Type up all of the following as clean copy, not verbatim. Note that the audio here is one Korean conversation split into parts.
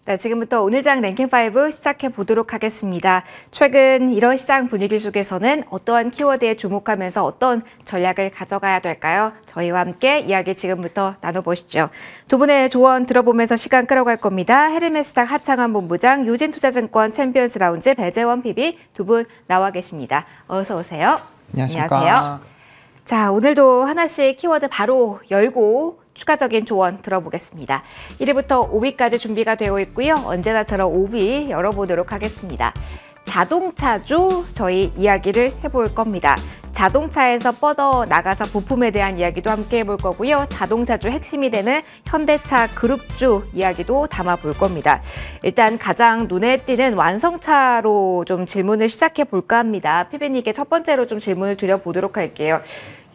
네, 지금부터 오늘장 랭킹5 시작해 보도록 하겠습니다. 최근 이런 시장 분위기 속에서는 어떠한 키워드에 주목하면서 어떤 전략을 가져가야 될까요? 저희와 함께 이야기 지금부터 나눠보시죠. 두 분의 조언 들어보면서 시간 끌어갈 겁니다. 헤르메스닥 하창환 본부장, 유진투자증권 챔피언스 라운지 배재원 PB 두 분 나와 계십니다. 어서 오세요. 안녕하십니까. 안녕하세요. 자, 오늘도 하나씩 키워드 바로 열고 추가적인 조언 들어보겠습니다. 1위부터 5위까지 준비가 되어 있고요. 언제나처럼 5위 열어보도록 하겠습니다. 자동차주 저희 이야기를 해볼 겁니다. 자동차에서 뻗어 나가서 부품에 대한 이야기도 함께 해볼 거고요. 자동차주 핵심이 되는 현대차 그룹주 이야기도 담아볼 겁니다. 일단 가장 눈에 띄는 완성차로 좀 질문을 시작해 볼까 합니다. 피비님께 첫 번째로 좀 질문을 드려보도록 할게요.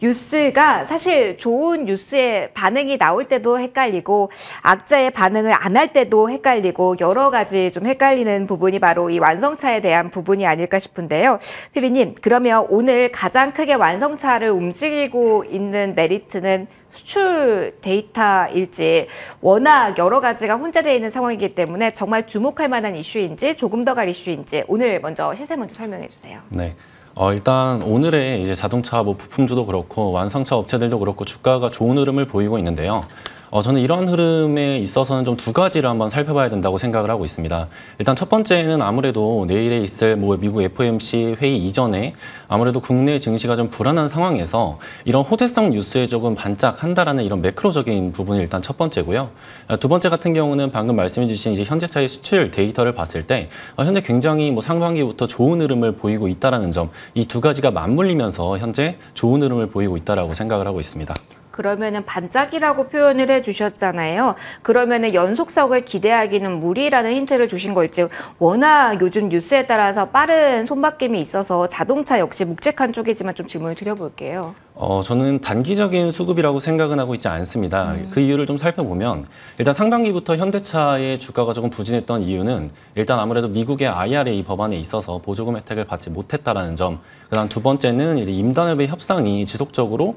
뉴스가 사실 좋은 뉴스의 반응이 나올 때도 헷갈리고 악재의 반응을 안 할 때도 헷갈리고 여러 가지 좀 헷갈리는 부분이 바로 이 완성차에 대한 부분이 아닐까 싶은데요. 피비님, 그러면 오늘 가장 크게 완성차를 움직이고 있는 메리트는 수출 데이터일지 워낙 여러 가지가 혼재되어 있는 상황이기 때문에 정말 주목할 만한 이슈인지 조금 더 갈 이슈인지 오늘 먼저 시세 먼저 설명해 주세요. 네. 일단 오늘의 이제 자동차 부품주도 그렇고 완성차 업체들도 그렇고 주가가 좋은 흐름을 보이고 있는데요. 저는 이런 흐름에 있어서는 좀 두 가지를 한번 살펴봐야 된다고 생각을 하고 있습니다. 일단 첫 번째는 아무래도 내일에 있을 미국 FOMC 회의 이전에 아무래도 국내 증시가 좀 불안한 상황에서 이런 호재성 뉴스에 조금 반짝한다라는 이런 매크로적인 부분이 일단 첫 번째고요. 두 번째 같은 경우는 방금 말씀해 주신 이제 현재차의 수출 데이터를 봤을 때 현재 굉장히 상반기부터 좋은 흐름을 보이고 있다라는 점, 이 두 가지가 맞물리면서 현재 좋은 흐름을 보이고 있다라고 생각을 하고 있습니다. 그러면은 반짝이라고 표현을 해주셨잖아요. 그러면은 연속성을 기대하기는 무리라는 힌트를 주신 걸지 워낙 요즘 뉴스에 따라서 빠른 손바뀜이 있어서 자동차 역시 묵직한 쪽이지만 좀 질문을 드려볼게요. 저는 단기적인 수급이라고 생각은 하고 있지 않습니다. 그 이유를 좀 살펴보면 일단 상반기부터 현대차의 주가가 조금 부진했던 이유는 일단 아무래도 미국의 IRA 법안에 있어서 보조금 혜택을 받지 못했다라는 점, 그다음 두 번째는 이제 임단협의 협상이 지속적으로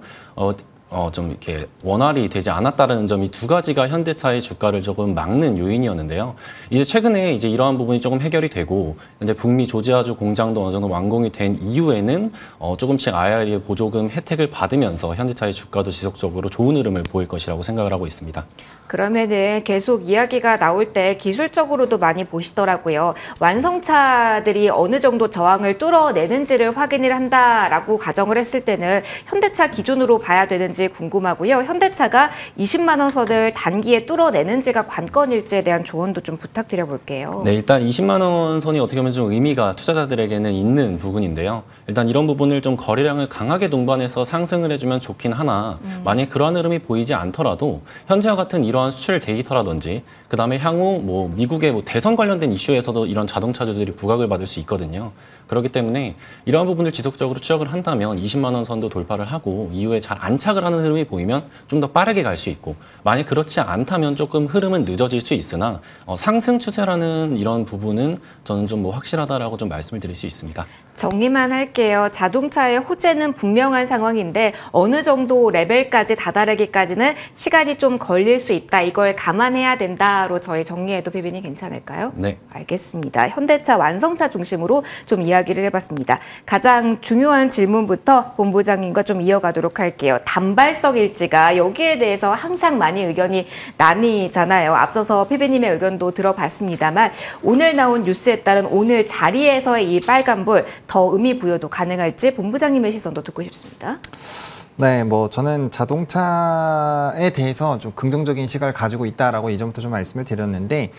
좀 이렇게 원활히 되지 않았다는 점이 두 가지가 현대차의 주가를 조금 막는 요인이었는데요. 이제 최근에 이제 이러한 부분이 조금 해결이 되고 이제 북미 조지아주 공장도 어느 정도 완공이 된 이후에는 조금씩 IRA 보조금 혜택을 받으면서 현대차의 주가도 지속적으로 좋은 흐름을 보일 것이라고 생각을 하고 있습니다. 그러면은 계속 이야기가 나올 때 기술적으로도 많이 보시더라고요. 완성차들이 어느 정도 저항을 뚫어내는지를 확인을 한다라고 가정을 했을 때는 현대차 기준으로 봐야 되는지 궁금하고요. 현대차가 20만 원 선을 단기에 뚫어내는지가 관건일지에 대한 조언도 좀 부탁드려 볼게요. 네, 일단 20만 원 선이 어떻게 보면 좀 의미가 투자자들에게는 있는 부분인데요. 일단 이런 부분을 좀 거래량을 강하게 동반해서 상승을 해주면 좋긴 하나 만약에 그러한 흐름이 보이지 않더라도 현재와 같은 이러한 수출 데이터라든지 그다음에 향후 미국의 대선 관련된 이슈에서도 이런 자동차주들이 부각을 받을 수 있거든요. 그렇기 때문에 이러한 부분을 지속적으로 추적을 한다면 20만 원 선도 돌파를 하고 이후에 잘 안착을 하는 흐름이 보이면 좀 더 빠르게 갈 수 있고, 만약 그렇지 않다면 조금 흐름은 늦어질 수 있으나 상승 추세라는 이런 부분은 저는 좀 확실하다라고 좀 말씀을 드릴 수 있습니다. 정리만 할게요. 자동차의 호재는 분명한 상황인데 어느 정도 레벨까지 다다르기까지는 시간이 좀 걸릴 수 있다. 이걸 감안해야 된다로 저희 정리해도 피비님 괜찮을까요? 네. 알겠습니다. 현대차 완성차 중심으로 좀 이야기를 해봤습니다. 가장 중요한 질문부터 본부장님과 좀 이어가도록 할게요. 단발성 일지가 여기에 대해서 항상 많이 의견이 나뉘잖아요. 앞서서 피비님의 의견도 들어봤습니다만 오늘 나온 뉴스에 따른 오늘 자리에서의 이 빨간불 더 의미 부여도 가능할지 본부장님의 시선도 듣고 싶습니다. 네, 저는 자동차에 대해서 좀 긍정적인 시각을 가지고 있다라고 이전부터 좀 말씀을 드렸는데,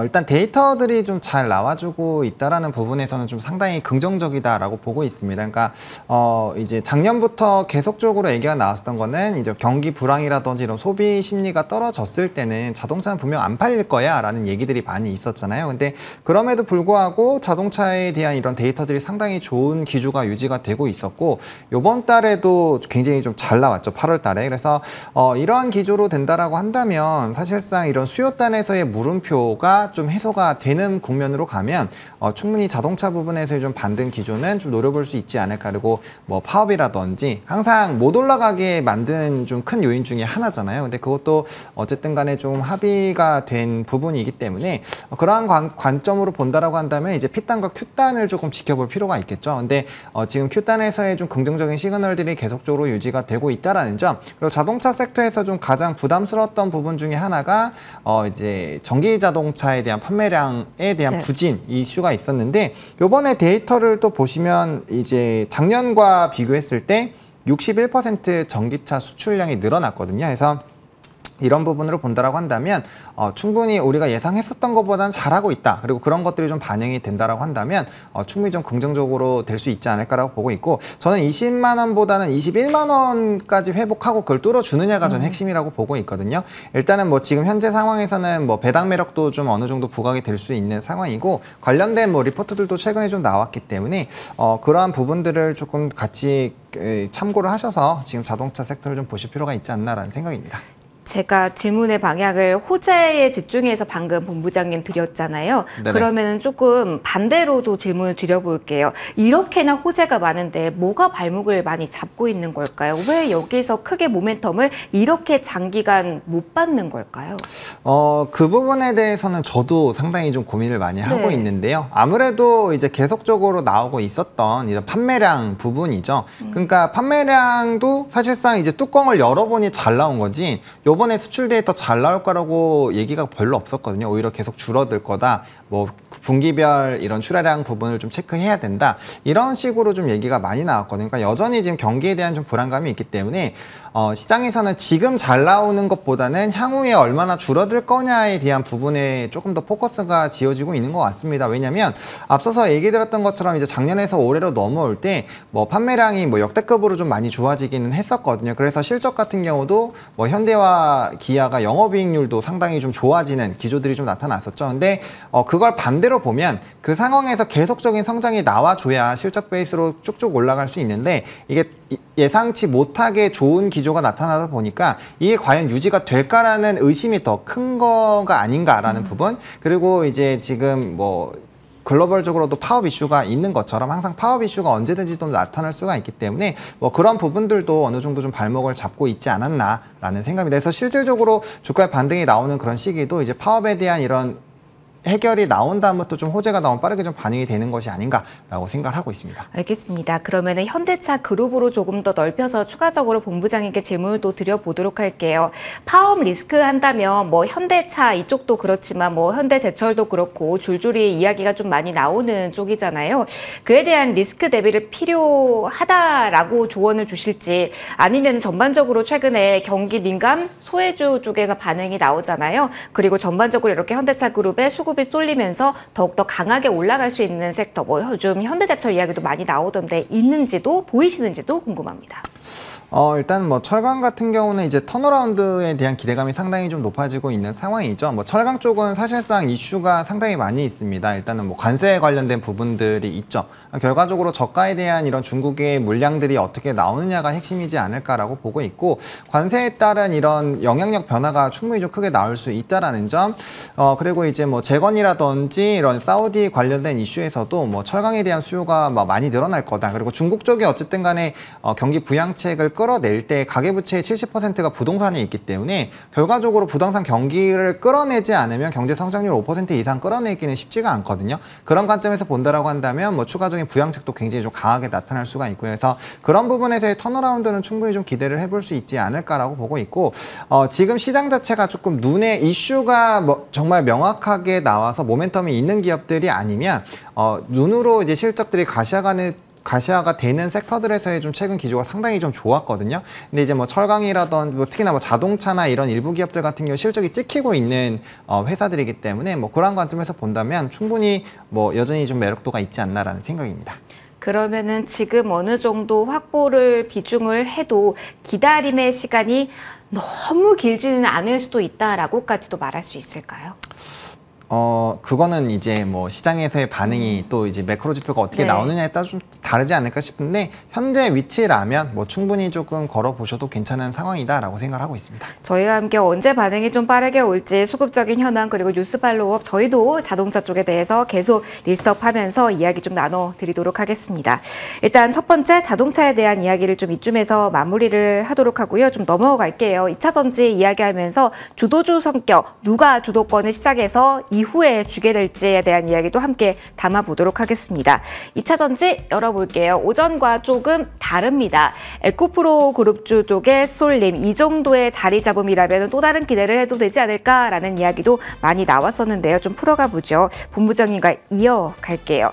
일단 데이터들이 좀 잘 나와주고 있다라는 부분에서는 좀 상당히 긍정적이다라고 보고 있습니다. 그러니까, 이제 작년부터 계속적으로 얘기가 나왔었던 거는 이제 경기 불황이라든지 이런 소비 심리가 떨어졌을 때는 자동차는 분명 안 팔릴 거야 라는 얘기들이 많이 있었잖아요. 근데 그럼에도 불구하고 자동차에 대한 이런 데이터들이 상당히 좋은 기조가 유지가 되고 있었고, 이번 달에도 굉장히 좀 잘 나왔죠. 8월 달에. 그래서 이런 기조로 된다라고 한다면 사실상 이런 수요단에서의 물음표가 좀 해소가 되는 국면으로 가면 충분히 자동차 부분에서의 좀 반등 기조는 좀 노려볼 수 있지 않을까. 그리고 뭐 파업이라든지 항상 못 올라가게 만드는 좀 큰 요인 중에 하나잖아요. 근데 그것도 어쨌든 간에 좀 합의가 된 부분이기 때문에 그러한 관점으로 본다라고 한다면 이제 P단과 Q단을 조금 지켜볼 필요가 있겠죠. 근데 지금 Q단에서의 좀 긍정적인 시그널들이 계속적으로 유지가 되고 있다라는 점, 그리고 자동차 섹터에서 좀 가장 부담스러웠던 부분 중에 하나가 이제 전기 자동차에 대한 판매량에 대한 부진 이슈가 있었는데, 요번에 데이터를 또 보시면 이제 작년과 비교했을 때 61% 전기차 수출량이 늘어났거든요. 그래서 이런 부분으로 본다라고 한다면 충분히 우리가 예상했었던 것보다는 잘하고 있다. 그리고 그런 것들이 좀 반영이 된다라고 한다면 충분히 좀 긍정적으로 될 수 있지 않을까라고 보고 있고, 저는 20만 원보다는 21만 원까지 회복하고 그걸 뚫어주느냐가 전 핵심이라고 보고 있거든요. 일단은 뭐 지금 현재 상황에서는 뭐 배당 매력도 좀 어느 정도 부각이 될 수 있는 상황이고, 관련된 뭐 리포트들도 최근에 좀 나왔기 때문에 그러한 부분들을 조금 같이 참고를 하셔서 지금 자동차 섹터를 좀 보실 필요가 있지 않나라는 생각입니다. 제가 질문의 방향을 호재에 집중해서 방금 본부장님 드렸잖아요. 네네. 그러면 조금 반대로도 질문을 드려볼게요. 이렇게나 호재가 많은데 뭐가 발목을 많이 잡고 있는 걸까요? 왜 여기서 크게 모멘텀을 이렇게 장기간 못 받는 걸까요? 그 부분에 대해서는 저도 상당히 좀 고민을 많이 하고 있는데요. 아무래도 이제 계속적으로 나오고 있었던 이런 판매량 부분이죠. 그러니까 판매량도 사실상 이제 뚜껑을 열어보니 잘 나온 거지, 요번에 수출 데이터 잘 나올 거라고 얘기가 별로 없었거든요. 오히려 계속 줄어들 거다. 뭐 분기별 이런 출하량 부분을 좀 체크해야 된다. 이런 식으로 좀 얘기가 많이 나왔거든요. 그러니까 여전히 지금 경기에 대한 좀 불안감이 있기 때문에 시장에서는 지금 잘 나오는 것보다는 향후에 얼마나 줄어들 거냐에 대한 부분에 조금 더 포커스가 지어지고 있는 것 같습니다. 왜냐하면 앞서서 얘기 드렸던 것처럼 이제 작년에서 올해로 넘어올 때 뭐 판매량이 뭐 역대급으로 좀 많이 좋아지기는 했었거든요. 그래서 실적 같은 경우도 뭐 현대와 기아가 영업이익률도 상당히 좀 좋아지는 기조들이 좀 나타났었죠. 근데 그걸 반대로 보면 그 상황에서 계속적인 성장이 나와줘야 실적 베이스로 쭉쭉 올라갈 수 있는데, 이게 예상치 못하게 좋은 기조가 나타나다 보니까 이게 과연 유지가 될까라는 의심이 더 큰 거가 아닌가라는 부분, 그리고 이제 지금 뭐 글로벌적으로도 파업 이슈가 있는 것처럼 항상 파업 이슈가 언제든지 또 나타날 수가 있기 때문에 뭐 그런 부분들도 어느 정도 좀 발목을 잡고 있지 않았나라는 생각입니다. 그래서 실질적으로 주가의 반등이 나오는 그런 시기도 이제 파업에 대한 이런 해결이 나온 다음부터 좀 호재가 나오면 빠르게 좀 반영이 되는 것이 아닌가라고 생각을 하고 있습니다. 알겠습니다. 그러면은 현대차 그룹으로 조금 더 넓혀서 추가적으로 본부장님께 질문을 또 드려보도록 할게요. 파업 리스크 한다면 뭐 현대차 이쪽도 그렇지만 뭐 현대제철도 그렇고 줄줄이 이야기가 좀 많이 나오는 쪽이잖아요. 그에 대한 리스크 대비를 필요하다라고 조언을 주실지, 아니면 전반적으로 최근에 경기 민감 소외주 쪽에서 반응이 나오잖아요. 그리고 전반적으로 이렇게 현대차 그룹의 수급이 쏠리면서 더욱더 강하게 올라갈 수 있는 섹터, 뭐 요즘 현대제철 이야기도 많이 나오던데 있는지도 보이시는지도 궁금합니다. 일단 뭐 철강 같은 경우는 이제 턴어라운드에 대한 기대감이 상당히 좀 높아지고 있는 상황이죠. 뭐 철강 쪽은 사실상 이슈가 상당히 많이 있습니다. 일단은 뭐 관세에 관련된 부분들이 있죠. 결과적으로 저가에 대한 이런 중국의 물량들이 어떻게 나오느냐가 핵심이지 않을까라고 보고 있고, 관세에 따른 이런 영향력 변화가 충분히 좀 크게 나올 수 있다라는 점. 그리고 이제 뭐 재건이라든지 이런 사우디 관련된 이슈에서도 뭐 철강에 대한 수요가 많이 늘어날 거다. 그리고 중국 쪽이 어쨌든 간에 경기 부양책을 끌어낼 때 가계부채의 70%가 부동산에 있기 때문에 결과적으로 부동산 경기를 끌어내지 않으면 경제 성장률 5% 이상 끌어내기는 쉽지가 않거든요. 그런 관점에서 본다라고 한다면 뭐 추가적인 부양책도 굉장히 좀 강하게 나타날 수가 있고요. 그래서 그런 부분에서의 턴어라운드는 충분히 좀 기대를 해볼 수 있지 않을까라고 보고 있고, 지금 시장 자체가 조금 눈에 이슈가 뭐 정말 명확하게 나와서 모멘텀이 있는 기업들이 아니면 눈으로 이제 실적들이 가시화가 되는 섹터들에서의 좀 최근 기조가 상당히 좀 좋았거든요. 근데 이제 뭐 철강이라던 뭐 특히나 뭐 자동차나 이런 일부 기업들 같은 경우 실적이 찍히고 있는 회사들이기 때문에 뭐 그런 관점에서 본다면 충분히 뭐 여전히 좀 매력도가 있지 않나라는 생각입니다. 그러면은 지금 어느 정도 확보를 비중을 해도 기다림의 시간이 너무 길지는 않을 수도 있다라고까지도 말할 수 있을까요? 그거는 이제 뭐 시장에서의 반응이 또 이제 매크로 지표가 어떻게 네. 나오느냐에 따라 좀 다르지 않을까 싶은데 현재 위치라면 뭐 충분히 조금 걸어보셔도 괜찮은 상황이다라고 생각을 하고 있습니다. 저희와 함께 언제 반응이 좀 빠르게 올지 수급적인 현황 그리고 뉴스 팔로우업 저희도 자동차 쪽에 대해서 계속 리스트업하면서 이야기 좀 나눠드리도록 하겠습니다. 일단 첫 번째 자동차에 대한 이야기를 좀 이쯤에서 마무리를 하도록 하고요. 좀 넘어갈게요. 2차 전지 이야기하면서 주도주 성격, 누가 주도권을 시작해서 이후에 주게 될지에 대한 이야기도 함께 담아보도록 하겠습니다. 2차 전지 열어볼게요. 오전과 조금 다릅니다. 에코프로 그룹주 쪽에 쏠림 이 정도의 자리 잡음이라면 또 다른 기대를 해도 되지 않을까라는 이야기도 많이 나왔었는데요. 좀 풀어가 보죠. 본부장님과 이어갈게요.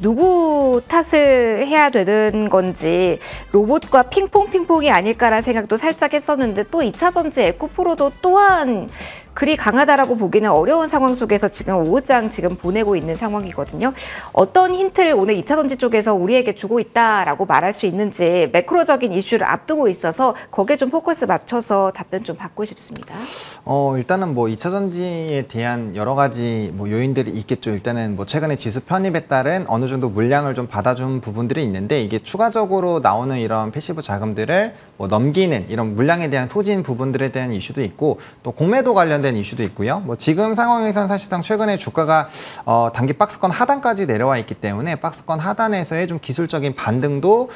누구 탓을 해야 되는 건지 로봇과 핑퐁이 아닐까라는 생각도 살짝 했었는데 또 2차 전지 에코프로도 또한 그리 강하다라고 보기는 어려운 상황 속에서 지금 5장 지금 보내고 있는 상황이거든요. 어떤 힌트를 오늘 2차 전지 쪽에서 우리에게 주고 있다라고 말할 수 있는지 매크로적인 이슈를 앞두고 있어서 거기에 좀 포커스 맞춰서 답변 좀 받고 싶습니다. 일단은 뭐 2차 전지에 대한 여러 가지 뭐 요인들이 있겠죠. 일단은 뭐 최근에 지수 편입에 따른 어느 정도 물량을 좀 받아준 부분들이 있는데 이게 추가적으로 나오는 이런 패시브 자금들을 뭐 넘기는 이런 물량에 대한 소진 부분들에 대한 이슈도 있고 또 공매도 관련된 이슈도 있고요. 뭐 지금 상황에서는 사실상 최근에 주가가 단기 박스권 하단까지 내려와 있기 때문에 박스권 하단에서의 좀 기술적인 반등도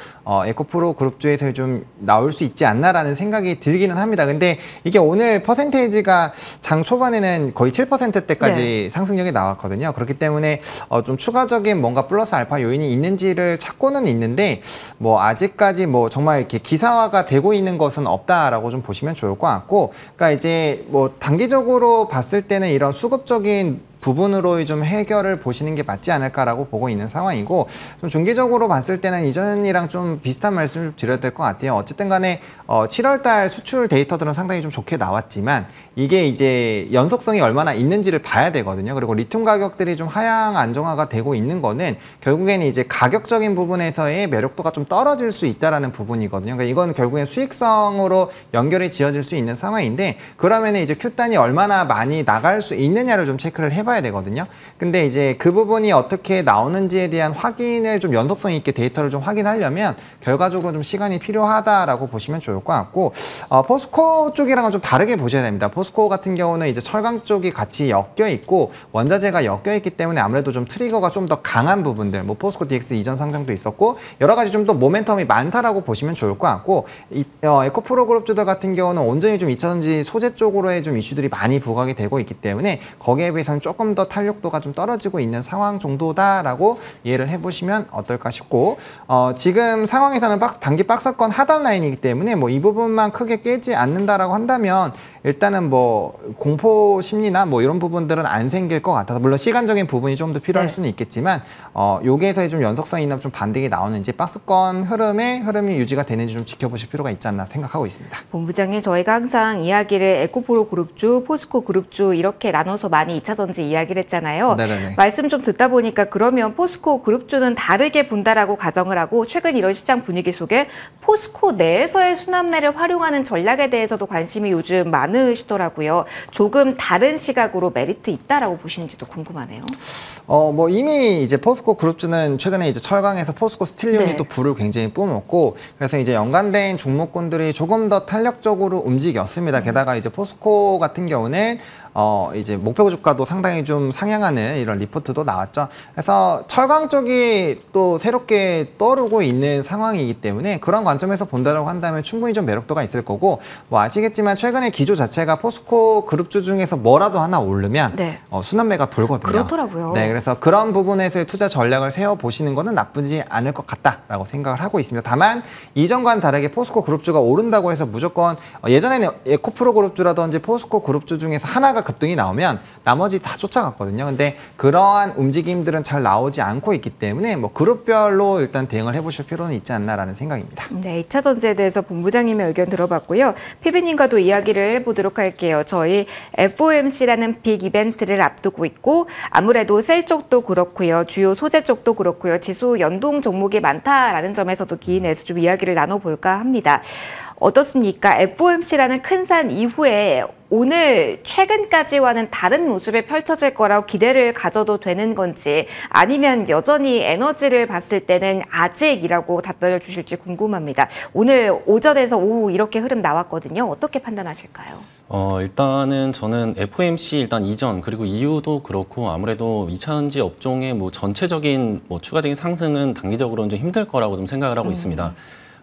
에코프로 그룹주에서 좀 나올 수 있지 않나라는 생각이 들기는 합니다. 근데 이게 오늘 퍼센테이지가 장 초반에는 거의 7%대까지 네. 상승력이 나왔거든요. 그렇기 때문에 좀 추가적인 뭔가 플러스 알파 요인이 있는지를 찾고는 있는데 뭐 아직까지 뭐 정말 이렇게 기사화가 되고 있는 것은 없다라고 좀 보시면 좋을 것 같고, 그러니까 이제 뭐 단기적으로 봤을 때는 이런 수급적인 부분으로 좀 해결을 보시는 게 맞지 않을까라고 보고 있는 상황이고, 좀 중기적으로 봤을 때는 이전이랑 좀 비슷한 말씀을 드려야 될 것 같아요. 어쨌든 간에 7월 달 수출 데이터들은 상당히 좀 좋게 나왔지만 이게 이제 연속성이 얼마나 있는지를 봐야 되거든요. 그리고 리튬 가격들이 좀 하향 안정화가 되고 있는 거는 결국에는 이제 가격적인 부분에서의 매력도가 좀 떨어질 수 있다라는 부분이거든요. 그러니까 이건 결국엔 수익성으로 연결이 지어질 수 있는 상황인데, 그러면 이제 Q단이 얼마나 많이 나갈 수 있느냐를 좀 체크를 해봐야 되거든요. 근데 이제 그 부분이 어떻게 나오는지에 대한 확인을 좀 연속성 있게 데이터를 좀 확인하려면 결과적으로 좀 시간이 필요하다라고 보시면 좋을 것 같고, 포스코 쪽이랑은 좀 다르게 보셔야 됩니다. 포스코 같은 경우는 이제 철강 쪽이 같이 엮여 있고 원자재가 엮여 있기 때문에 아무래도 좀 트리거가 좀 더 강한 부분들, 뭐 포스코 DX 이전 상장도 있었고 여러 가지 좀 더 모멘텀이 많다라고 보시면 좋을 것 같고, 에코프로 그룹주들 같은 경우는 온전히 좀 2차 전지 소재 쪽으로의 좀 이슈들이 많이 부각이 되고 있기 때문에 거기에 비해서는 조금 더 탄력도가 좀 떨어지고 있는 상황 정도다라고 이해를 해보시면 어떨까 싶고, 지금 상황에서는 단기 박스권 하단 라인이기 때문에 뭐 이 부분만 크게 깨지 않는다라고 한다면 일단은 뭐 공포 심리나 뭐 이런 부분들은 안 생길 것 같아서, 물론 시간적인 부분이 좀 더 필요할 수는 있겠지만 여기에서의 좀 연속성이나 좀 반등이 나오는지 박스권 흐름이 유지가 되는지 좀 지켜보실 필요가 있지 않나 생각하고 있습니다. 본부장님, 저희가 항상 이야기를 에코프로 그룹주, 포스코 그룹주 이렇게 나눠서 많이 2차 전지 이야기를 했잖아요. 네네네. 말씀 좀 듣다 보니까 그러면 포스코 그룹주는 다르게 본다라고 가정을 하고, 최근 이런 시장 분위기 속에 포스코 내에서의 순환매를 활용하는 전략에 대해서도 관심이 요즘 많으시더라고요. 조금 다른 시각으로 메리트 있다라고 보시는지도 궁금하네요. 뭐 이미 이제 포스코 그룹주는 최근에 이제 철강에서 포스코 스틸 유닛도 네. 불을 굉장히 뿜었고, 그래서 이제 연관된 종목군들이 조금 더 탄력적으로 움직였습니다. 게다가 이제 포스코 같은 경우는 이제 목표 주가도 상당히 좀 상향하는 이런 리포트도 나왔죠. 그래서 철강 쪽이 또 새롭게 떠오르고 있는 상황이기 때문에 그런 관점에서 본다고 한다면 충분히 좀 매력도가 있을 거고, 뭐 아시겠지만 최근에 기조 자체가 포스코 그룹주 중에서 뭐라도 하나 오르면 네. 순환매가 돌거든요. 그렇더라고요. 네, 그래서 그런 부분에서의 투자 전략을 세워보시는 거는 나쁘지 않을 것 같다라고 생각을 하고 있습니다. 다만 이전과는 다르게 포스코 그룹주가 오른다고 해서 무조건 예전에는 에코프로 그룹주라든지 포스코 그룹주 중에서 하나가 급등이 나오면 나머지 다 쫓아갔거든요. 근데 그러한 움직임들은 잘 나오지 않고 있기 때문에 뭐 그룹별로 일단 대응을 해보실 필요는 있지 않나라는 생각입니다. 네, 2차 전지에 대해서 본부장님의 의견 들어봤고요. 피비님과도 이야기를 해보도록 할게요. 저희 FOMC라는 빅 이벤트를 앞두고 있고, 아무래도 셀 쪽도 그렇고요. 주요 소재 쪽도 그렇고요. 지수 연동 종목이 많다라는 점에서도 기인해서 좀 이야기를 나눠볼까 합니다. 어떻습니까? FOMC라는 큰 산 이후에 오늘 최근까지와는 다른 모습이 펼쳐질 거라고 기대를 가져도 되는 건지 아니면 여전히 에너지를 봤을 때는 아직이라고 답변을 주실지 궁금합니다. 오늘 오전에서 오후 이렇게 흐름 나왔거든요. 어떻게 판단하실까요? 일단은 저는 FOMC 일단 이전 그리고 이후도 그렇고 아무래도 2차전지 업종의 뭐 전체적인 뭐 추가적인 상승은 단기적으로는 좀 힘들 거라고 좀 생각을 하고 있습니다.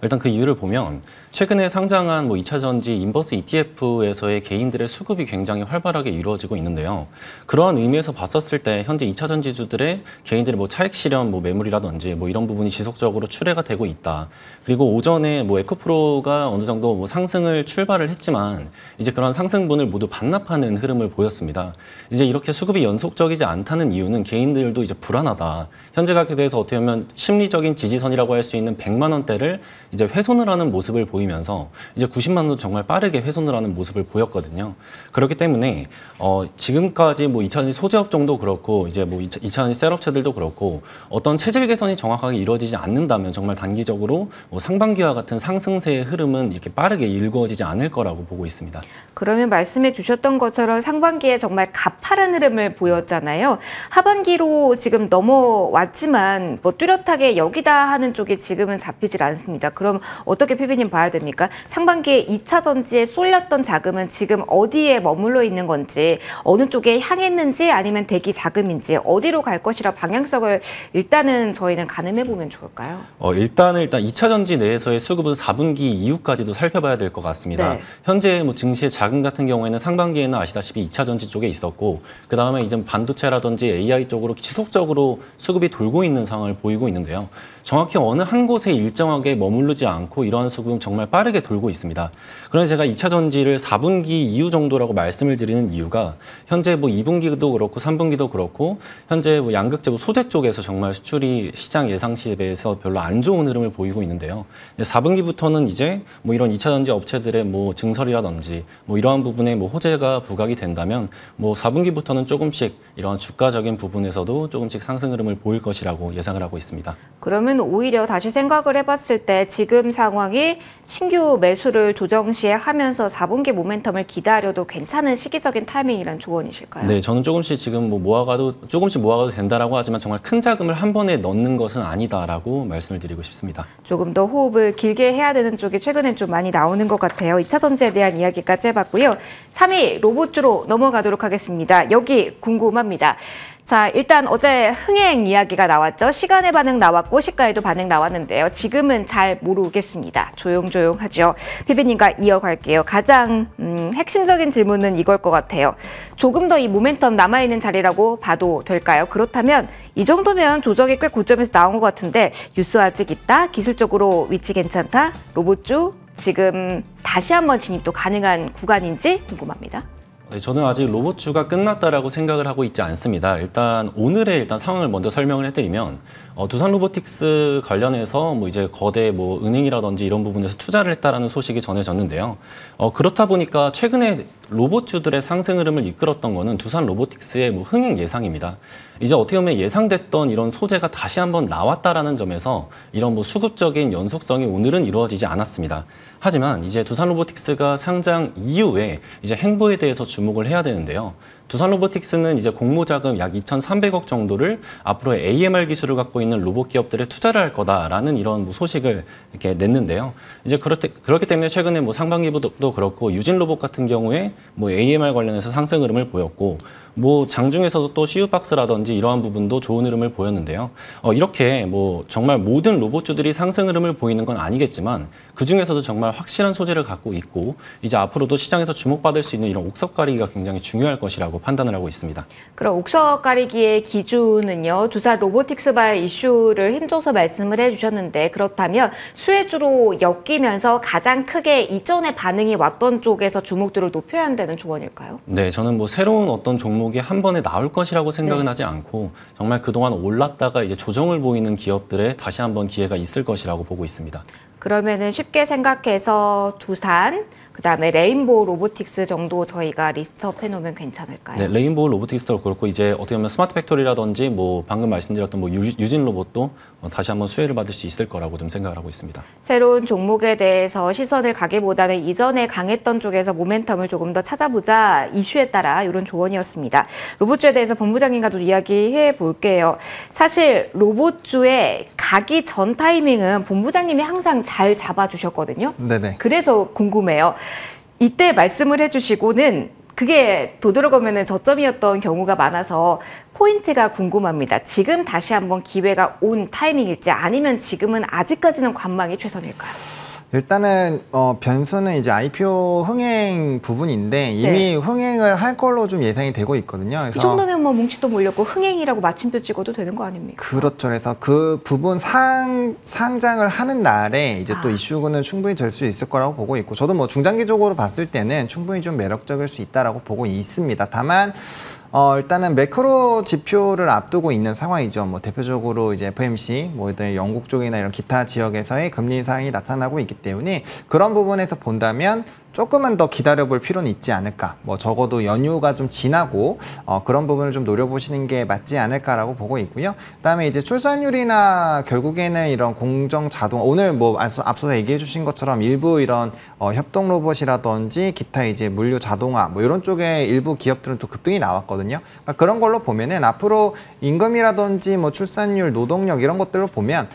일단 그 이유를 보면 최근에 상장한 뭐 2차전지 인버스 ETF에서의 개인들의 수급이 굉장히 활발하게 이루어지고 있는데요. 그러한 의미에서 봤었을 때 현재 2차전지주들의 개인들의 뭐 차익 실현 뭐 매물이라든지 뭐 이런 부분이 지속적으로 출회가 되고 있다. 그리고 오전에 뭐 에코프로가 어느 정도 뭐 상승을 출발을 했지만 이제 그런 상승분을 모두 반납하는 흐름을 보였습니다. 이제 이렇게 수급이 연속적이지 않다는 이유는 개인들도 이제 불안하다. 현재 가격에 대해서 어떻게 보면 심리적인 지지선이라고 할 수 있는 100만 원대를 이제 훼손을 하는 모습을 보이면서 이제 90만 원도 정말 빠르게 훼손을 하는 모습을 보였거든요. 그렇기 때문에 지금까지 뭐 2차전지 소재업종도 그렇고 이제 뭐 2차전지 셀업체들도 그렇고 어떤 체질 개선이 정확하게 이루어지지 않는다면 정말 단기적으로 뭐 상반기와 같은 상승세의 흐름은 이렇게 빠르게 일궈지지 않을 거라고 보고 있습니다. 그러면 말씀해 주셨던 것처럼 상반기에 정말 가파른 흐름을 보였잖아요. 하반기로 지금 넘어왔지만 뭐 뚜렷하게 여기다 하는 쪽이 지금은 잡히질 않습니다. 그럼 어떻게 PB님 봐야 됩니까? 상반기에 2차 전지에 쏠렸던 자금은 지금 어디에 머물러 있는 건지, 어느 쪽에 향했는지 아니면 대기 자금인지 어디로 갈 것이라 방향성을 일단은 저희는 가늠해 보면 좋을까요? 일단 2차 전지 내에서의 수급은 4분기 이후까지도 살펴봐야 될 것 같습니다. 네. 현재 뭐 증시의 자금 같은 경우에는 상반기에는 아시다시피 2차 전지 쪽에 있었고 그 다음에 이제 반도체라든지 AI 쪽으로 지속적으로 수급이 돌고 있는 상황을 보이고 있는데요. 정확히 어느 한 곳에 일정하게 머무르지 않고 이러한 수급은 정말 빠르게 돌고 있습니다. 그런데 제가 2차 전지를 4분기 이후 정도라고 말씀을 드리는 이유가 현재 뭐 2분기도 그렇고 3분기도 그렇고 현재 뭐 양극재고 소재 쪽에서 정말 수출이 시장 예상치에 비해서 별로 안 좋은 흐름을 보이고 있는데요. 4분기부터는 이제 뭐 이런 2차 전지 업체들의 뭐 증설이라든지 뭐 이러한 부분에 뭐 호재가 부각이 된다면 뭐 4분기부터는 조금씩 이러한 주가적인 부분에서도 조금씩 상승 흐름을 보일 것이라고 예상을 하고 있습니다. 그러면 오히려 다시 생각을 해봤을 때 지금 상황이 신규 매수를 조정 시에 하면서 4분기 모멘텀을 기다려도 괜찮은 시기적인 타이밍이란 조언이실까요? 네, 저는 조금씩 지금 뭐 조금씩 모아가도 된다라고 하지만 정말 큰 자금을 한 번에 넣는 것은 아니다라고 말씀을 드리고 싶습니다. 조금 더 호흡을 길게 해야 되는 쪽이 최근에 좀 많이 나오는 것 같아요. 2차 전지에 대한 이야기까지 해봤고요. 3위 로봇주로 넘어가도록 하겠습니다. 여기 궁금합니다. 자, 일단 어제 흥행 이야기가 나왔죠. 시간의 반응 나왔고 시가에도 반응 나왔는데요. 지금은 잘 모르겠습니다. 조용조용하죠. PB님과 이어갈게요. 가장 핵심적인 질문은 이걸 것 같아요. 조금 더 이 모멘텀 남아있는 자리라고 봐도 될까요? 그렇다면 이 정도면 조정이 꽤 고점에서 나온 것 같은데 뉴스 아직 있다? 기술적으로 위치 괜찮다? 로봇주 지금 다시 한번 진입도 가능한 구간인지 궁금합니다. 네, 저는 아직 로봇주가 끝났다라고 생각을 하고 있지 않습니다. 일단 오늘의 상황을 먼저 설명을 해드리면 두산 로보틱스 관련해서 뭐 이제 거대 뭐 은행이라든지 이런 부분에서 투자를 했다라는 소식이 전해졌는데요. 그렇다 보니까 최근에 로봇주들의 상승 흐름을 이끌었던 거는 두산 로보틱스의 뭐 흥행 예상입니다. 이제 어떻게 보면 예상됐던 이런 소재가 다시 한번 나왔다라는 점에서 이런 뭐 수급적인 연속성이 오늘은 이루어지지 않았습니다. 하지만 이제 두산 로보틱스가 상장 이후에 이제 행보에 대해서 주목을 해야 되는데요. 두산 로보틱스는 이제 공모자금 약 2,300억 정도를 앞으로 AMR 기술을 갖고 있는 로봇 기업들에 투자를 할 거다라는 이런 뭐 소식을 이렇게 냈는데요. 이제 그렇기 때문에 최근에 뭐 상반기부도 그렇고 유진 로봇 같은 경우에 뭐 AMR 관련해서 상승 흐름을 보였고 뭐 장중에서도 또 CU박스라든지 이러한 부분도 좋은 흐름을 보였는데요. 이렇게 뭐 정말 모든 로봇주들이 상승 흐름을 보이는 건 아니겠지만 그 중에서도 정말 확실한 소재를 갖고 있고 이제 앞으로도 시장에서 주목받을 수 있는 이런 옥석 가리기가 굉장히 중요할 것이라고 판단을 하고 있습니다. 그럼 옥석 가리기의 기준은요. 두산 로보틱스발 이슈를 힘줘서 말씀을 해주셨는데 그렇다면 수혜주로 엮이면서 가장 크게 이전에 반응이 왔던 쪽에서 주목도를 높여야 한다는 조언일까요? 네, 저는 뭐 새로운 어떤 종목이 한 번에 나올 것이라고 생각은 하지 않고 정말 그동안 올랐다가 이제 조정을 보이는 기업들에 다시 한번 기회가 있을 것이라고 보고 있습니다. 그러면은 쉽게 생각해서 두산, 그다음에 레인보우 로보틱스 정도 저희가 리스트업 해놓으면 괜찮을까요? 네, 레인보우 로보틱스도 그렇고 이제 어떻게 보면 스마트 팩토리라든지 뭐 방금 말씀드렸던 뭐 유진 로봇도 다시 한번 수혜를 받을 수 있을 거라고 좀 생각을 하고 있습니다. 새로운 종목에 대해서 시선을 가기보다는 이전에 강했던 쪽에서 모멘텀을 조금 더 찾아보자 이슈에 따라 이런 조언이었습니다. 로봇주에 대해서 본부장님과도 이야기해 볼게요. 사실 로봇주에 가기 전 타이밍은 본부장님이 항상 잘 잡아주셨거든요. 네네. 그래서 궁금해요. 이때 말씀을 해주시고는 그게 도드러가면은 저점이었던 경우가 많아서 포인트가 궁금합니다. 지금 다시 한번 기회가 온 타이밍일지 아니면 지금은 아직까지는 관망이 최선일까요? 일단은 변수는 이제 IPO 흥행 부분인데 이미 흥행을 할 걸로 좀 예상이 되고 있거든요. 그래서 이 정도면 뭐 뭉치도 몰렸고 흥행이라고 마침표 찍어도 되는 거 아닙니까? 그렇죠. 그래서 그 부분 상장을 하는 날에 이제 또 이슈는 충분히 될 수 있을 거라고 보고 있고, 저도 뭐 중장기적으로 봤을 때는 충분히 좀 매력적일 수 있다라고 보고 있습니다. 다만 일단은 매크로 지표를 앞두고 있는 상황이죠. 뭐 대표적으로 이제 FMC, 뭐 영국 쪽이나 이런 기타 지역에서의 금리 인상이 나타나고 있기 때문에 그런 부분에서 본다면 조금만 더 기다려볼 필요는 있지 않을까. 뭐 적어도 연휴가 좀 지나고 그런 부분을 좀 노려보시는 게 맞지 않을까라고 보고 있고요. 그다음에 이제 출산율이나 결국에는 이런 공정 자동, 오늘 뭐 앞서서 얘기해 주신 것처럼 일부 이런 협동 로봇이라든지 기타 이제 물류 자동화 뭐 이런 쪽에 일부 기업들은 또 급등이 나왔거든요. 그러니까 그런 걸로 보면은 앞으로 임금이라든지 뭐 출산율, 노동력 이런 것들을 보면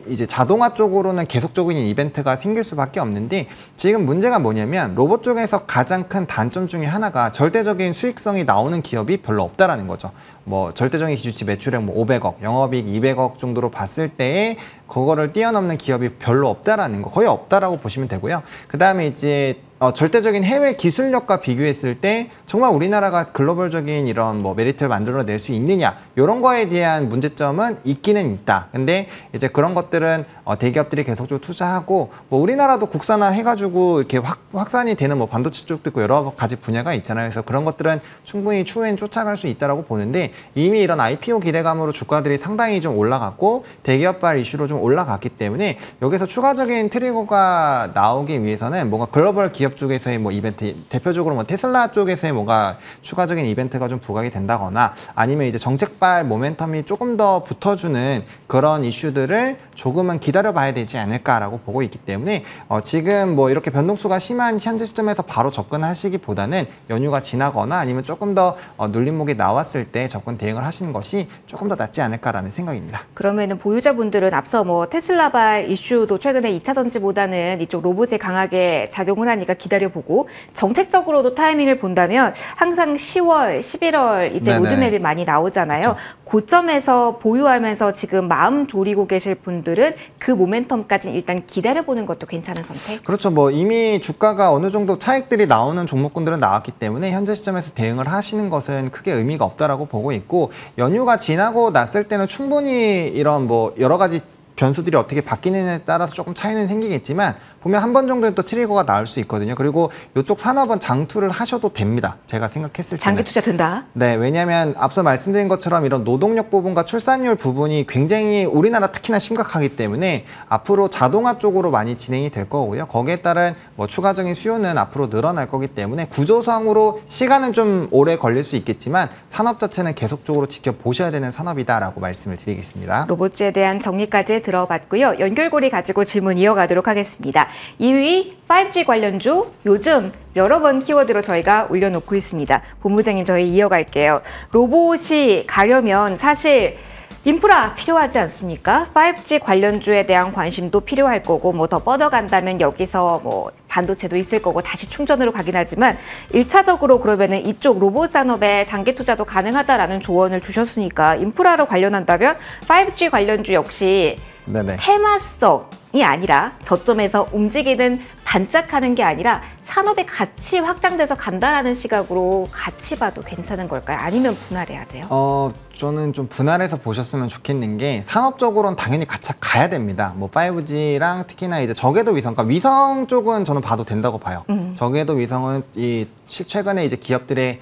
이제 자동화 쪽으로는 계속적인 이벤트가 생길 수밖에 없는데, 지금 문제가 뭐냐면 로봇 쪽에서 가장 큰 단점 중에 하나가 절대적인 수익성이 나오는 기업이 별로 없다라는 거죠. 뭐 절대적인 기준치 매출액 뭐 500억, 영업이익 200억 정도로 봤을 때에 그거를 뛰어넘는 기업이 별로 없다라는 거, 거의 없다라고 보시면 되고요. 그 다음에 이제 절대적인 해외 기술력과 비교했을 때 정말 우리나라가 글로벌적인 이런 뭐 메리트를 만들어낼 수 있느냐, 이런 거에 대한 문제점은 있기는 있다. 근데 이제 그런 것들은 대기업들이 계속적으로 투자하고, 뭐 우리나라도 국산화 해가지고 이렇게 확산이 되는 뭐 반도체 쪽도 있고 여러 가지 분야가 있잖아요. 그래서 그런 것들은 충분히 추후엔 쫓아갈 수 있다라고 보는데, 이미 이런 IPO 기대감으로 주가들이 상당히 좀 올라갔고 대기업발 이슈로 좀 올라갔기 때문에 여기서 추가적인 트리거가 나오기 위해서는 뭔가 글로벌 기업 쪽에서의 뭐 이벤트, 대표적으로 뭐 테슬라 쪽에서의 뭔가 추가적인 이벤트가 좀 부각이 된다거나, 아니면 이제 정책발 모멘텀이 조금 더 붙어주는 그런 이슈들을 조금은 기다려봐야 되지 않을까라고 보고 있기 때문에 지금 뭐 이렇게 변동수가 심한 현재 시점에서 바로 접근하시기보다는 연휴가 지나거나 아니면 조금 더 눌림목이 나왔을 때 접근 대응을 하시는 것이 조금 더 낫지 않을까라는 생각입니다. 그러면은 보유자분들은 앞서 뭐 테슬라발 이슈도 최근에 2차 전지보다는 이쪽 로봇에 강하게 작용을 하니까 기다려보고, 정책적으로도 타이밍을 본다면 항상 10월, 11월 이때 네네. 로드맵이 많이 나오잖아요. 그렇죠. 고점에서 보유하면서 지금 마음 졸이고 계실 분들은 그 모멘텀까지 일단 기다려보는 것도 괜찮은 선택? 그렇죠. 뭐 이미 주가가 어느 정도 차익들이 나오는 종목군들은 나왔기 때문에 현재 시점에서 대응을 하시는 것은 크게 의미가 없다라고 보고 있고, 연휴가 지나고 났을 때는 충분히 이런 뭐 여러 가지 변수들이 어떻게 바뀌느냐에 따라서 조금 차이는 생기겠지만 보면 한 번 정도는 또 트리거가 나올 수 있거든요. 그리고 이쪽 산업은 장투를 하셔도 됩니다. 제가 생각했을 때는. 장기 투자 된다? 네, 왜냐하면 앞서 말씀드린 것처럼 이런 노동력 부분과 출산율 부분이 굉장히 우리나라 특히나 심각하기 때문에 앞으로 자동화 쪽으로 많이 진행이 될 거고요. 거기에 따른 뭐 추가적인 수요는 앞으로 늘어날 거기 때문에 구조상으로 시간은 좀 오래 걸릴 수 있겠지만 산업 자체는 계속적으로 지켜보셔야 되는 산업이다라고 말씀을 드리겠습니다. 로봇주에 대한 정리까지 들어봤고요. 연결고리 가지고 질문 이어가도록 하겠습니다. 2위 5G 관련주, 요즘 여러 번 키워드로 저희가 올려놓고 있습니다. 본부장님, 저희 이어갈게요. 로봇이 가려면 사실 인프라 필요하지 않습니까? 5G 관련주에 대한 관심도 필요할 거고, 뭐 더 뻗어간다면 여기서 뭐 반도체도 있을 거고 다시 충전으로 가긴 하지만 1차적으로 그러면은 이쪽 로봇 산업에 장기 투자도 가능하다라는 조언을 주셨으니까 인프라로 관련한다면 5G 관련주 역시 네네. 테마성이 아니라 저점에서 움직이는 반짝하는 게 아니라 산업의 가치 확장돼서 간다라는 시각으로 같이 봐도 괜찮은 걸까요? 아니면 분할해야 돼요? 저는 좀 분할해서 보셨으면 좋겠는 게, 산업적으로는 당연히 같이 가야 됩니다. 뭐 5G랑 특히나 이제 저궤도 위성, 그러니까 위성 쪽은 저는 봐도 된다고 봐요. 저궤도 위성은 이 최근에 이제 기업들의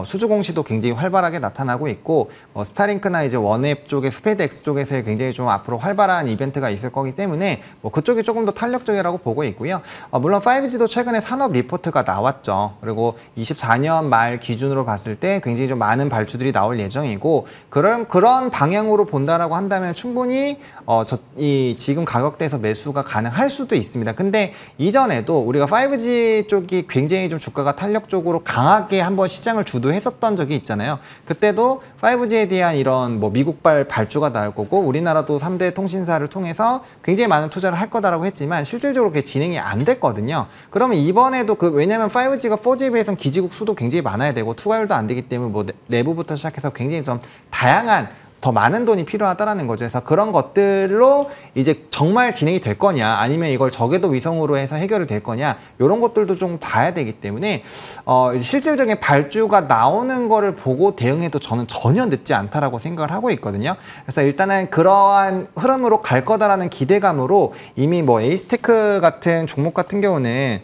수주 공시도 굉장히 활발하게 나타나고 있고 스타링크나 이제 원웹 쪽의 스페이드X 쪽에서 굉장히 좀 앞으로 활발한 이벤트가 있을 거기 때문에 그쪽이 조금 더 탄력적이라고 보고 있고요. 물론 5G도 최근에 산업 리포트가 나왔죠. 그리고 24년 말 기준으로 봤을 때 굉장히 좀 많은 발주들이 나올 예정이고 그런 방향으로 본다라고 한다면 충분히 지금 가격대에서 매수가 가능할 수도 있습니다. 근데 이전에도 우리가 5G 쪽이 굉장히 좀 주가가 탄력적으로 강하게 한번 시장을 주도했었던 적이 있잖아요. 그때도 5G에 대한 이런 미국발 발주가 나올 거고 우리나라도 3대 통신사를 통해서 굉장히 많은 투자를 할 거다라고 했지만 실질적으로 그게 진행이 안 됐거든요. 그러면 이번에도 왜냐면 5G가 4G에 비해서는 기지국 수도 굉장히 많아야 되고 투과율도 안 되기 때문에 내부부터 시작해서 굉장히 좀 다양한 더 많은 돈이 필요하다라는 거죠. 그래서 그런 것들로 이제 정말 진행이 될 거냐 아니면 이걸 저궤도 위성으로 해서 해결이 될 거냐 이런 것들도 좀 봐야 되기 때문에 실질적인 발주가 나오는 거를 보고 대응해도 저는 전혀 늦지 않다라고 생각을 하고 있거든요. 그래서 일단은 그러한 흐름으로 갈 거다라는 기대감으로 이미 에이스테크 같은 종목 같은 경우는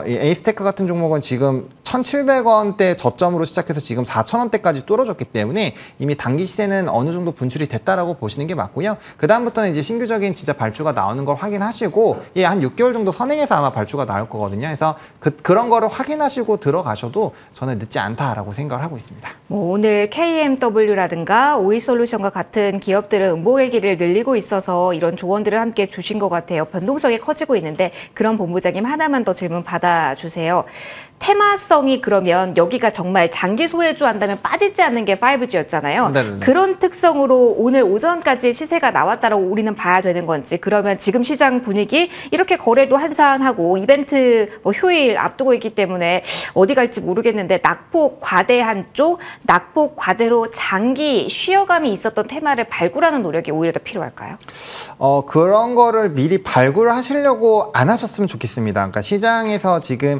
에이스테크 같은 종목은 지금 1,700원대 저점으로 시작해서 지금 4,000원대까지 뚫어졌기 때문에 이미 단기 시세는 어느 정도 분출이 됐다라고 보시는 게 맞고요. 그 다음부터는 이제 신규적인 진짜 발주가 나오는 걸 확인하시고 한 6개월 정도 선행해서 아마 발주가 나올 거거든요. 그래서 그런 거를 확인하시고 들어가셔도 저는 늦지 않다라고 생각을 하고 있습니다. 오늘 KMW라든가 오이솔루션과 같은 기업들은 음봉의 길을 늘리고 있어서 이런 조언들을 함께 주신 것 같아요. 변동성이 커지고 있는데 그런 본부장님 하나만 더 질문 받아주세요. 테마성이 그러면 여기가 정말 장기 소외주 한다면 빠지지 않는 게 5G였잖아요. 네네네. 그런 특성으로 오늘 오전까지 시세가 나왔다라고 우리는 봐야 되는 건지 그러면 지금 시장 분위기 이렇게 거래도 한산하고 이벤트 휴일 앞두고 있기 때문에 어디 갈지 모르겠는데 낙폭 과대한 쪽, 낙폭 과대로 장기 쉬어감이 있었던 테마를 발굴하는 노력이 오히려 더 필요할까요? 그런 거를 미리 발굴하시려고 안 하셨으면 좋겠습니다. 그러니까 시장에서 지금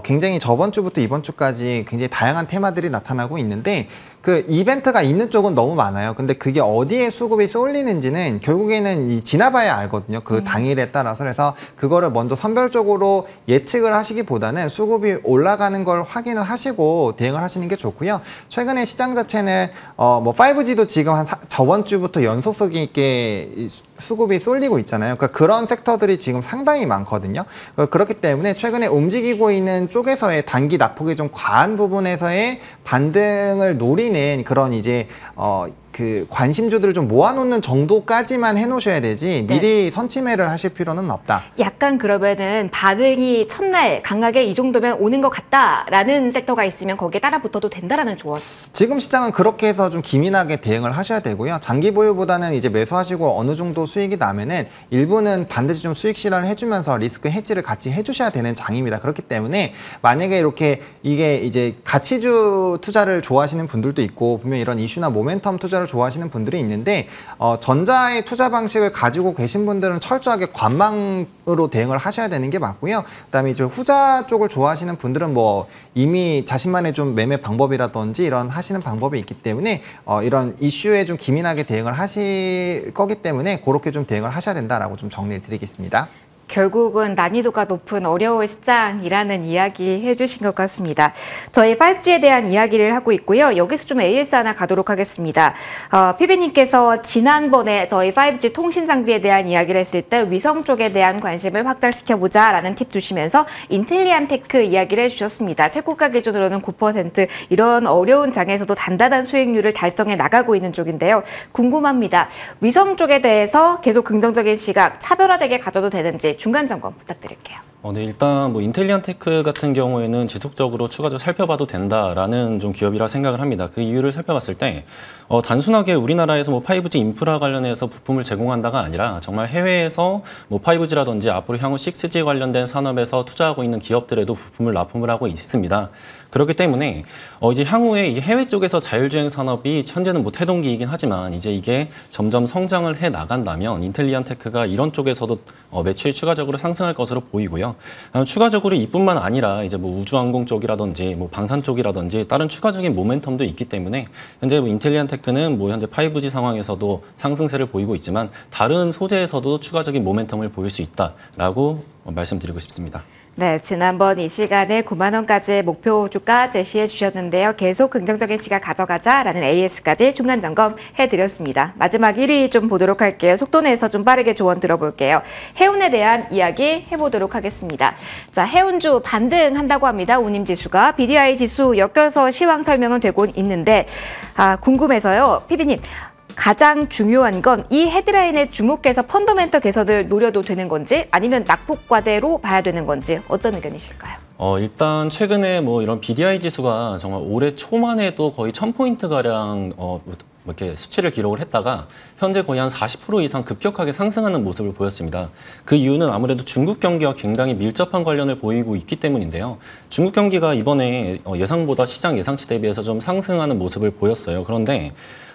굉장히 저번 주부터 이번 주까지 굉장히 다양한 테마들이 나타나고 있는데 그 이벤트가 있는 쪽은 너무 많아요. 근데 그게 어디에 수급이 쏠리는지는 결국에는 지나봐야 알거든요. 그 당일에 따라서. 그래서 그거를 먼저 선별적으로 예측을 하시기보다는 수급이 올라가는 걸 확인을 하시고 대응을 하시는 게 좋고요. 최근에 시장 자체는 5G도 지금 저번 주부터 연속성 있게 수급이 쏠리고 있잖아요. 그러니까 그런 섹터들이 지금 상당히 많거든요. 그렇기 때문에 최근에 움직이고 있는 쪽에서의 단기 낙폭이 좀 과한 부분에서의 반등을 노리는 그런 이제 그 관심주들을 좀 모아놓는 정도까지만 해놓으셔야 되지 미리 선침해를 하실 필요는 없다. 약간 그러면은 반응이 첫날 강하게 이 정도면 오는 것 같다라는 섹터가 있으면 거기에 따라 붙어도 된다라는 조언. 지금 시장은 그렇게 해서 좀 기민하게 대응을 하셔야 되고요. 장기 보유보다는 이제 매수하시고 어느 정도 수익이 나면은 일부는 반드시 좀 수익 실현을 해주면서 리스크 해지를 같이 해주셔야 되는 장입니다. 그렇기 때문에 만약에 이렇게 이게 이제 가치주 투자를 좋아하시는 분들도 있고 분명 이런 이슈나 모멘텀 투자를 좋아하시는 분들이 있는데 전자의 투자 방식을 가지고 계신 분들은 철저하게 관망으로 대응을 하셔야 되는 게 맞고요. 그다음에 이제 후자 쪽을 좋아하시는 분들은 이미 자신만의 좀 매매 방법이라든지 이런 하시는 방법이 있기 때문에 이런 이슈에 좀 기민하게 대응을 하실 거기 때문에 그렇게 좀 대응을 하셔야 된다라고 좀 정리를 드리겠습니다. 결국은 난이도가 높은 어려운 시장이라는 이야기 해주신 것 같습니다. 저희 5G에 대한 이야기를 하고 있고요. 여기서 좀 AS 하나 가도록 하겠습니다. 피비님께서 지난번에 저희 5G 통신 장비에 대한 이야기를 했을 때 위성 쪽에 대한 관심을 확장시켜보자 라는 팁 주시면서 인텔리안 테크 이야기를 해주셨습니다. 최고가 기준으로는 9% 이런 어려운 장에서도 단단한 수익률을 달성해 나가고 있는 쪽인데요. 궁금합니다. 위성 쪽에 대해서 계속 긍정적인 시각, 차별화되게 가져도 되는지 중간 점검 부탁드릴게요. 네, 일단 인텔리안 테크 같은 경우에는 지속적으로 추가적으로 살펴봐도 된다라는 좀 기업이라 생각을 합니다. 그 이유를 살펴봤을 때 단순하게 우리나라에서 5G 인프라 관련해서 부품을 제공한다가 아니라 정말 해외에서 5G라든지 앞으로 향후 6G 관련된 산업에서 투자하고 있는 기업들에도 부품을 납품을 하고 있습니다. 그렇기 때문에 이제 향후에 이 해외 쪽에서 자율주행 산업이 현재는 태동기이긴 하지만 이제 이게 점점 성장을 해 나간다면 인텔리안 테크가 이런 쪽에서도 매출이 추가적으로 상승할 것으로 보이고요. 추가적으로 이뿐만 아니라 이제 우주항공 쪽이라든지 방산 쪽이라든지 다른 추가적인 모멘텀도 있기 때문에 현재 인텔리안 테크는 현재 5G 상황에서도 상승세를 보이고 있지만 다른 소재에서도 추가적인 모멘텀을 보일 수 있다라고 말씀드리고 싶습니다. 네, 지난번 이 시간에 9만 원까지의 목표 주가 제시해 주셨는데요. 계속 긍정적인 시각 가져가자라는 AS까지 중간 점검 해드렸습니다. 마지막 1위 좀 보도록 할게요. 속도 내서 좀 빠르게 조언 들어볼게요. 해운에 대한 이야기 해보도록 하겠습니다. 자, 해운주 반등한다고 합니다. 운임지수가 BDI 지수 엮여서 시황 설명은 되고 있는데 궁금해서요. PB님. 가장 중요한 건 이 헤드라인에 주목해서 펀더멘털 개선을 노려도 되는 건지 아니면 낙폭과대로 봐야 되는 건지 어떤 의견이실까요? 일단 최근에 뭐 이런 BDI 지수가 정말 올해 초만 해도 거의 1000포인트 가량 이렇게 수치를 기록을 했다가 현재 거의 한 40% 이상 급격하게 상승하는 모습을 보였습니다. 그 이유는 아무래도 중국 경기와 굉장히 밀접한 관련을 보이고 있기 때문인데요. 중국 경기가 이번에 예상보다 시장 예상치 대비해서 좀 상승하는 모습을 보였어요. 그런데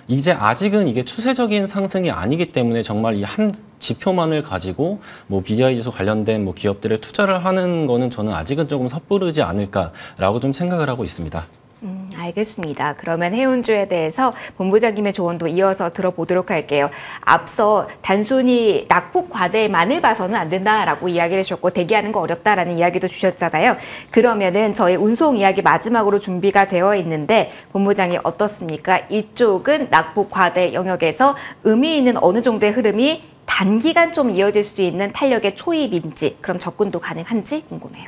이제 아직은 이게 추세적인 상승이 아니기 때문에 정말 이 한 지표만을 가지고 뭐 BDI 지수 관련된 뭐 기업들에 투자를 하는 거는 저는 아직은 조금 섣부르지 않을까라고 좀 생각을 하고 있습니다. 알겠습니다. 그러면 해운주에 대해서 본부장님의 조언도 이어서 들어보도록 할게요. 앞서 단순히 낙폭 과대만을 봐서는 안 된다라고 이야기를 해주셨고 대기하는 거 어렵다라는 이야기도 주셨잖아요. 그러면은 저희 운송 이야기 마지막으로 준비가 되어 있는데 본부장이 어떻습니까? 이쪽은 낙폭 과대 영역에서 의미 있는 어느 정도의 흐름이 단기간 좀 이어질 수 있는 탄력의 초입인지 그럼 접근도 가능한지 궁금해요.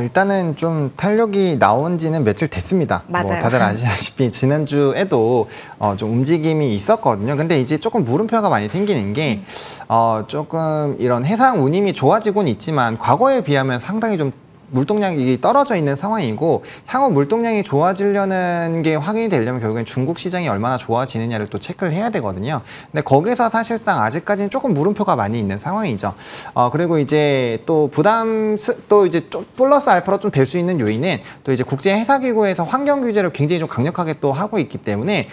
일단은 좀 탄력이 나온 지는 며칠 됐습니다. 맞아요. 뭐 다들 아시다시피 지난주에도 좀 움직임이 있었거든요. 근데 이제 조금 물음표가 많이 생기는 게 조금 이런 해상 운임이 좋아지고는 있지만 과거에 비하면 상당히 좀 물동량이 떨어져 있는 상황이고 향후 물동량이 좋아지려는 게 확인이 되려면 결국엔 중국 시장이 얼마나 좋아지느냐를 또 체크를 해야 되거든요. 근데 거기서 사실상 아직까지는 조금 물음표가 많이 있는 상황이죠. 그리고 이제 또 또 이제 좀 플러스 알파로 좀 될 수 있는 요인은 또 이제 국제 해사기구에서 환경 규제를 굉장히 좀 강력하게 또 하고 있기 때문에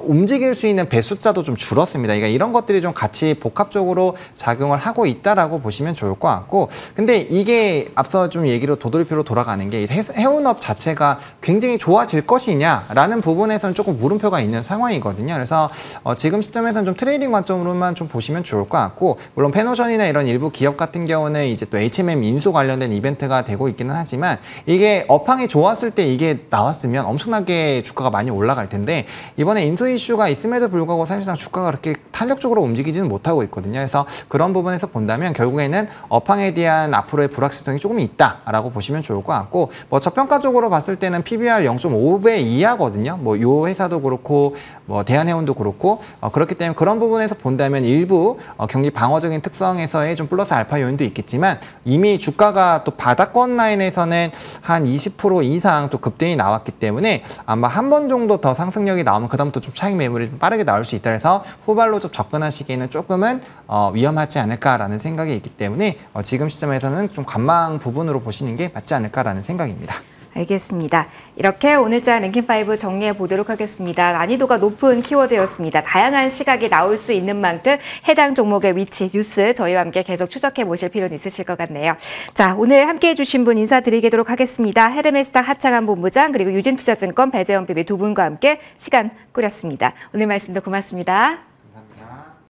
움직일 수 있는 배 숫자도 좀 줄었습니다. 그러니까 이런 것들이 좀 같이 복합적으로 작용을 하고 있다라고 보시면 좋을 것 같고, 근데 이게 앞서 좀 얘기로 도돌이표로 돌아가는 게 해운업 자체가 굉장히 좋아질 것이냐라는 부분에서는 조금 물음표가 있는 상황이거든요. 그래서 지금 시점에서는 좀 트레이딩 관점으로만 좀 보시면 좋을 것 같고, 물론 페노션이나 이런 일부 기업 같은 경우는 이제 또 HMM 인수 관련된 이벤트가 되고 있기는 하지만 이게 업황이 좋았을 때 이게 나왔으면 엄청나게 주가가 많이 올라갈 텐데 이번에 인수 이슈가 있음에도 불구하고 사실상 주가가 그렇게 탄력적으로 움직이지는 못하고 있거든요. 그래서 그런 부분에서 본다면 결국에는 업황에 대한 앞으로의 불확실성이 조금 있다라고 보시면 좋을 것 같고, 뭐 저평가적으로 봤을 때는 PBR 0.5배 이하거든요. 뭐 요 회사도 그렇고 뭐 대한해운도 그렇고 그렇기 때문에 그런 부분에서 본다면 일부 경기 방어적인 특성에서의 좀 플러스 알파 요인도 있겠지만 이미 주가가 또 바닥권 라인에서는 한 20% 이상 또 급등이 나왔기 때문에 아마 한 번 정도 더 상승력이 나오면 그다음부터 좀 차익 매물이 좀 빠르게 나올 수 있다 해서 후발로 좀 접근하시기에는 조금은 위험하지 않을까라는 생각이 있기 때문에 지금 시점에서는 좀 관망 부분으로 보시는 게 맞지 않을까라는 생각입니다. 알겠습니다. 이렇게 오늘자 랭킹5 정리해 보도록 하겠습니다. 난이도가 높은 키워드였습니다. 다양한 시각이 나올 수 있는 만큼 해당 종목의 위치, 뉴스 저희와 함께 계속 추적해 보실 필요는 있으실 것 같네요. 자, 오늘 함께해 주신 분 인사드리도록 하겠습니다. 헤르메스타 하창한 본부장 그리고 유진투자증권 배재원 PB 두 분과 함께 시간 꾸렸습니다. 오늘 말씀도 고맙습니다. 감사합니다.